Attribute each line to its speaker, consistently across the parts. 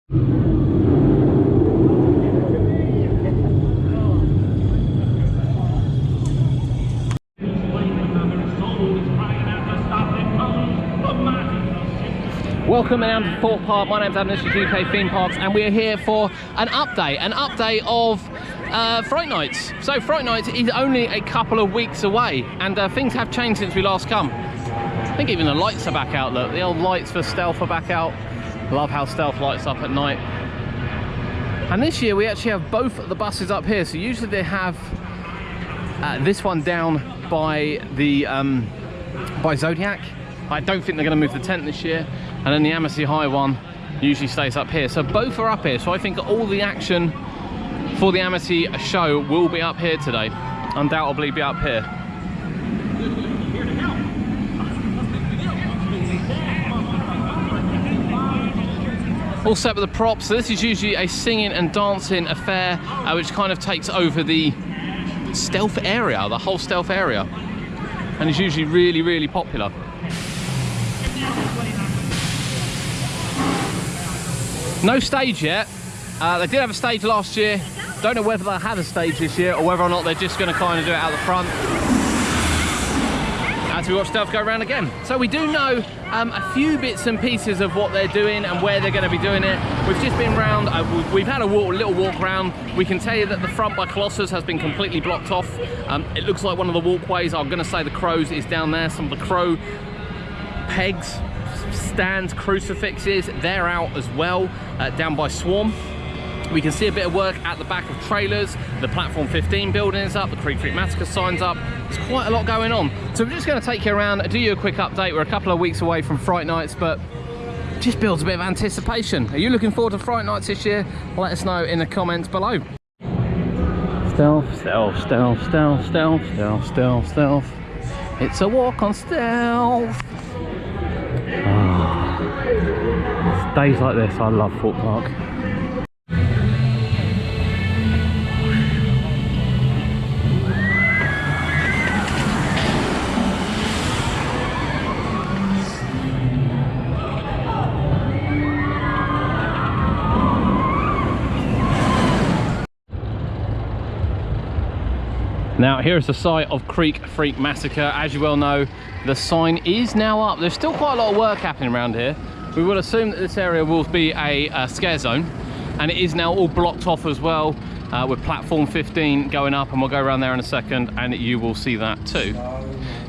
Speaker 1: Welcome down to Thorpe Park. My name's Adam, this is UK Theme Parks, and we're here for an update of Fright Nights. So Fright Nights is only a couple of weeks away, and things have changed since we last come. I think even the lights are back out. Look, the old lights for Stealth are back out. Love how Stealth lights up at night. And this year we actually have both the buses up here. So usually they have this one down by the by Zodiac. I don't think they're going to move the tent this year, and then the Amity High one usually stays up here. So both are up here, so I think all the action for the Amity show will be up here today. Undoubtedly be up here. All set with the props. So this is usually a singing and dancing affair, which kind of takes over the Stealth area, the whole Stealth area, and is usually really, really popular. No stage yet. They did have a stage last year. Don't know whether they had a stage this year or whether or not they're just going to kind of do it out the front as we watch Stealth go around again. So we do know a few bits and pieces of what they're doing and where they're going to be doing it. We've just been round, we've had a little walk around. We can tell you that the front by Colossus has been completely blocked off. It looks like one of the walkways, I'm going to say the crows, is down there. Some of the crow pegs, stands, crucifixes, they're out as well, down by Swarm. We can see a bit of work at the back of trailers. The Platform 15 building is up, the Creak Freak Massacre sign's up. There's quite a lot going on. So we're just going to take you around, do you a quick update. We're a couple of weeks away from Fright Nights, but just builds a bit of anticipation. Are you looking forward to Fright Nights this year? Let us know in the comments below. Stealth, stealth, stealth, stealth, stealth, stealth, stealth, stealth. It's a walk on Stealth. Oh, days like this, I love Thorpe Park. Now here's the site of Creak Freak Massacre. As you well know, the sign is now up. There's still quite a lot of work happening around here. We will assume that this area will be a scare zone, and it is now all blocked off as well, with Platform 15 going up, and we'll go around there in a second and you will see that too.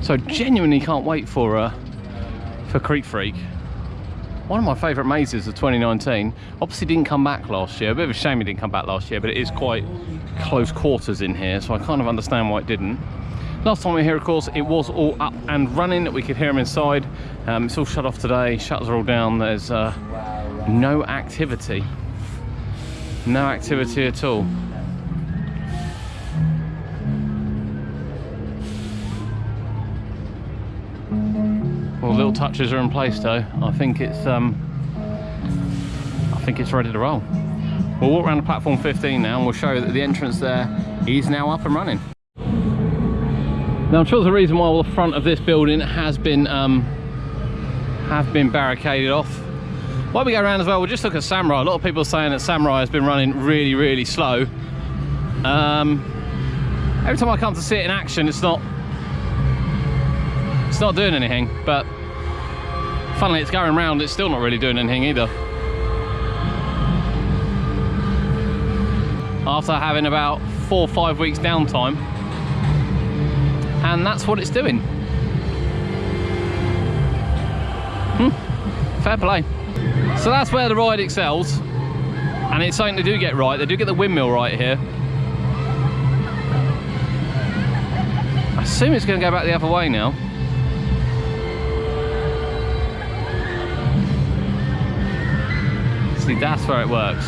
Speaker 1: So genuinely can't wait for Creak Freak. One of my favourite mazes of 2019. Obviously didn't come back last year. A bit of a shame it didn't come back last year, but it is quite close quarters in here, so I kind of understand why it didn't. Last time we were here, of course, it was all up and running. We could hear them inside. It's all shut off today. Shutters are all down. There's no activity. No activity at all. Well, little touches are in place though. I think it's ready to roll. We'll walk around the Platform 15 now, and we'll show you that the entrance there is now up and running. Now I'm sure there's a reason why the front of this building has been barricaded off. While we go around as well, we'll just look at Samurai. A lot of people are saying that Samurai has been running really, really slow. Every time I come to see it in action, it's not doing anything, but funnily it's going round, it's still not really doing anything either. After having about 4 or 5 weeks downtime, and that's what it's doing. Fair play. So that's where the ride excels, and it's something they do get right. They do get the windmill right here. I assume it's going to go back the other way now. See, that's where it works.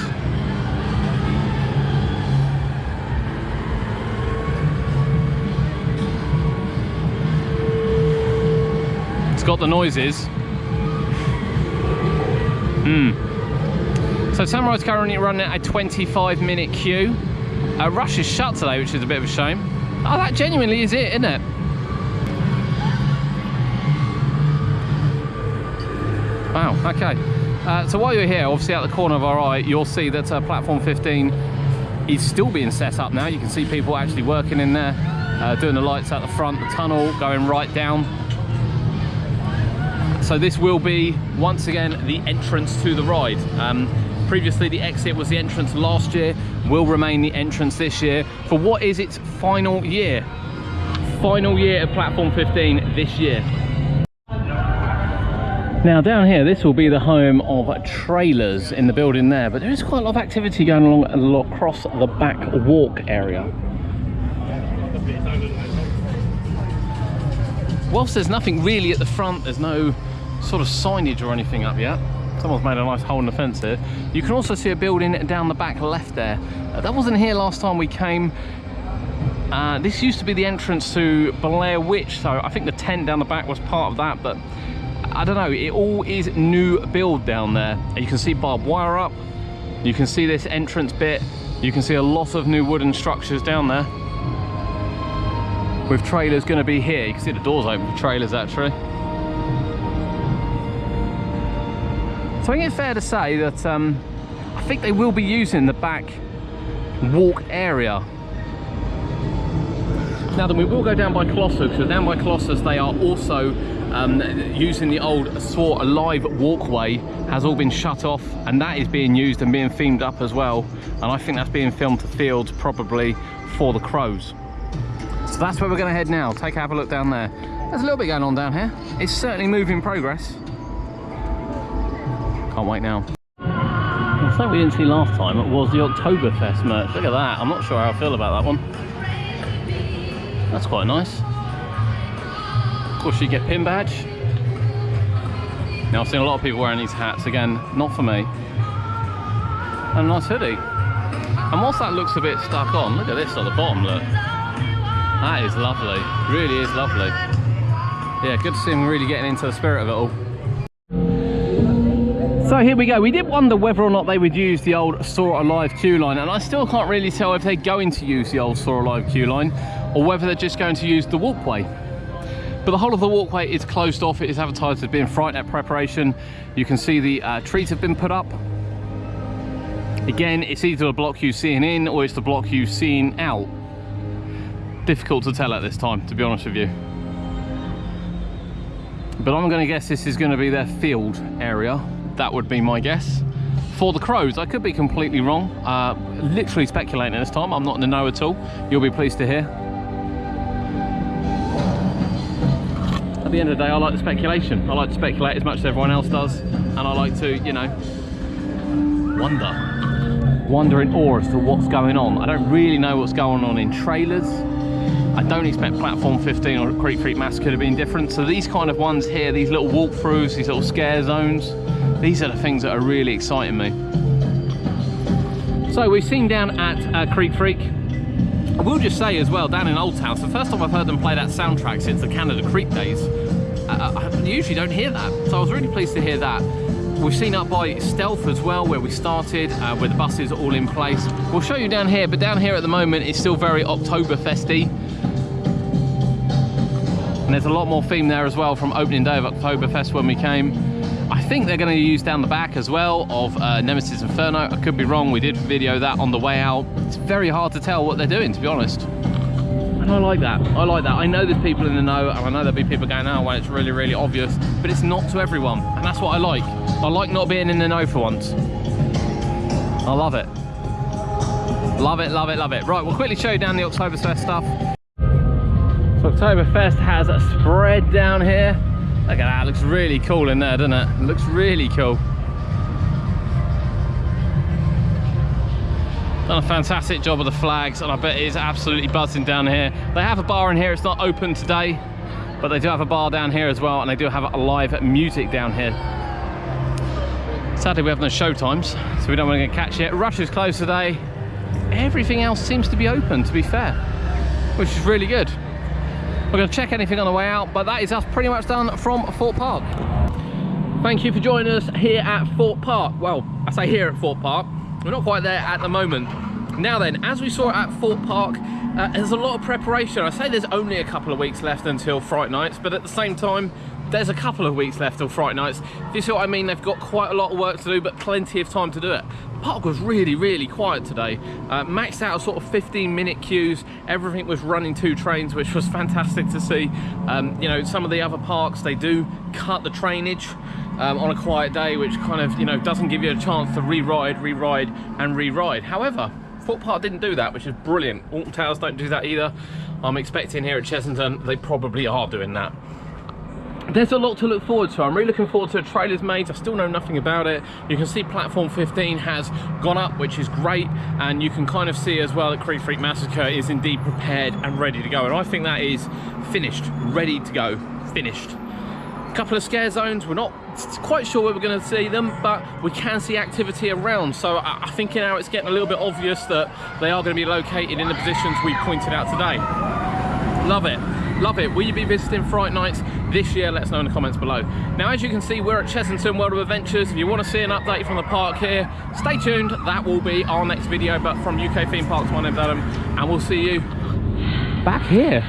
Speaker 1: It's got the noises. So Samurai's currently running at a 25-minute queue. Rush is shut today, which is a bit of a shame. Oh, that genuinely is it, isn't it? Wow, okay. So while you're here, obviously out the corner of our eye, you'll see that platform 15 is still being set up now. You can see people actually working in there, doing the lights out the front, the tunnel going right down. So this will be, once again, the entrance to the ride. Previously the exit was the entrance last year, will remain the entrance this year for what is its final year. Final year of platform 15 this year. Now down here, this will be the home of trailers in the building there, but there is quite a lot of activity going along across the back walk area. Whilst there's nothing really at the front, there's no sort of signage or anything up yet. Someone's made a nice hole in the fence here. You can also see a building down the back left there. That wasn't here last time we came. This used to be the entrance to Blair Witch, so I think the tent down the back was part of that, but I don't know, it all is new build down there. And you can see barbed wire up, you can see this entrance bit, you can see a lot of new wooden structures down there. With trailers going to be here. You can see the doors open for trailers actually. So I think it's fair to say that I think they will be using the back walk area. Now then, we will go down by Colossus, because down by Colossus they are also using the old Saw Alive walkway. Has all been shut off, and that is being used and being themed up as well. And I think that's being filmed to fields, probably for the crows. So that's where we're going to head now. Have a look down there. There's a little bit going on down here. It's certainly moving progress. Can't wait now. Something we didn't see last time was the Oktoberfest merch. Look at that. I'm not sure how I feel about that one. That's quite nice. Of course, you get pin badge. Now I've seen a lot of people wearing these hats. Again, not for me. And a nice hoodie. And whilst that looks a bit stuck on, look at this at the bottom, look. That is lovely. Really is lovely. Yeah, good to see them really getting into the spirit of it all. So here we go. We did wonder whether or not they would use the old Saw Alive queue line, and I still can't really tell if they're going to use the old Saw Alive queue line or whether they're just going to use the walkway. But the whole of the walkway is closed off. It is advertised as being Fright Night preparation. You can see the trees have been put up. Again, it's either to block you seeing in or it's to block you seeing out. Difficult to tell at this time, to be honest with you. But I'm going to guess this is going to be their field area. That would be my guess. For the crows, I could be completely wrong. Literally speculating this time. I'm not in the know at all. You'll be pleased to hear. At the end of the day, I like the speculation. I like to speculate as much as everyone else does. And I like to, you know, wonder in awe as to what's going on. I don't really know what's going on in trailers. I don't expect Platform 15 or Creak Freak Massacre to be different. So these kind of ones here, these little walkthroughs, these little scare zones, these are the things that are really exciting me. So we've seen down at Creak Freak. I will just say as well, down in Old Town, it's the first time I've heard them play that soundtrack since the Canada Creek days. I usually don't hear that, so I was really pleased to hear that. We've seen up by Stealth as well, where we started, where the buses are all in place. We'll show you down here, but down here at the moment it's still very Oktoberfesty. And there's a lot more theme there as well from opening day of Oktoberfest when we came. I think they're going to use down the back as well of Nemesis Inferno. I could be wrong, we did video that on the way out. It's very hard to tell what they're doing, to be honest. And I like that, I like that. I know there's people in the know, and I know there'll be people going, oh, well, it's really, really obvious, but it's not to everyone, and that's what I like. I like not being in the know for once. I love it. Love it, love it, love it. Right, we'll quickly show you down the Oktoberfest stuff. So Oktoberfest has a spread down here. Look at that, it looks really cool in there, doesn't it? It looks really cool. Done a fantastic job of the flags, and I bet it is absolutely buzzing down here. They have a bar in here, it's not open today, but they do have a bar down here as well, and they do have live music down here. Sadly, we have no show times, so we don't want to get catch it. Rush is closed today. Everything else seems to be open, to be fair, which is really good. We're going to check anything on the way out, but that is us pretty much done from Thorpe Park. Thank you for joining us here at Thorpe Park. Well, I say here at Thorpe Park. We're not quite there at the moment. Now then, as we saw at Thorpe Park, there's a lot of preparation. I say there's only a couple of weeks left until Fright Nights, but at the same time, there's a couple of weeks left till Fright Nights. If you see what I mean, they've got quite a lot of work to do, but plenty of time to do it. The park was really, really quiet today. Maxed out sort of 15-minute queues. Everything was running 2 trains, which was fantastic to see. You know, some of the other parks, they do cut the trainage on a quiet day, which kind of, you know, doesn't give you a chance to re-ride, and re-ride. However, Thorpe Park didn't do that, which is brilliant. Alton Towers don't do that either. I'm expecting here at Chessington, they probably are doing that. There's a lot to look forward to. I'm really looking forward to Trailers Maze. I still know nothing about it. You can see platform 15 has gone up, which is great, and you can kind of see as well that Creak Freak Massacre is indeed prepared and ready to go, and I think that is finished, ready to go, finished. A couple of scare zones, we're not quite sure where we're going to see them, but we can see activity around, so I think now it's getting a little bit obvious that they are going to be located in the positions we pointed out today. Love it. Love it. Will you be visiting Fright Nights this year? Let us know in the comments below. Now, as you can see, we're at Chessington World of Adventures. If you want to see an update from the park here, stay tuned. That will be our next video. But from UK Theme Parks, my name's Adam, and we'll see you back here.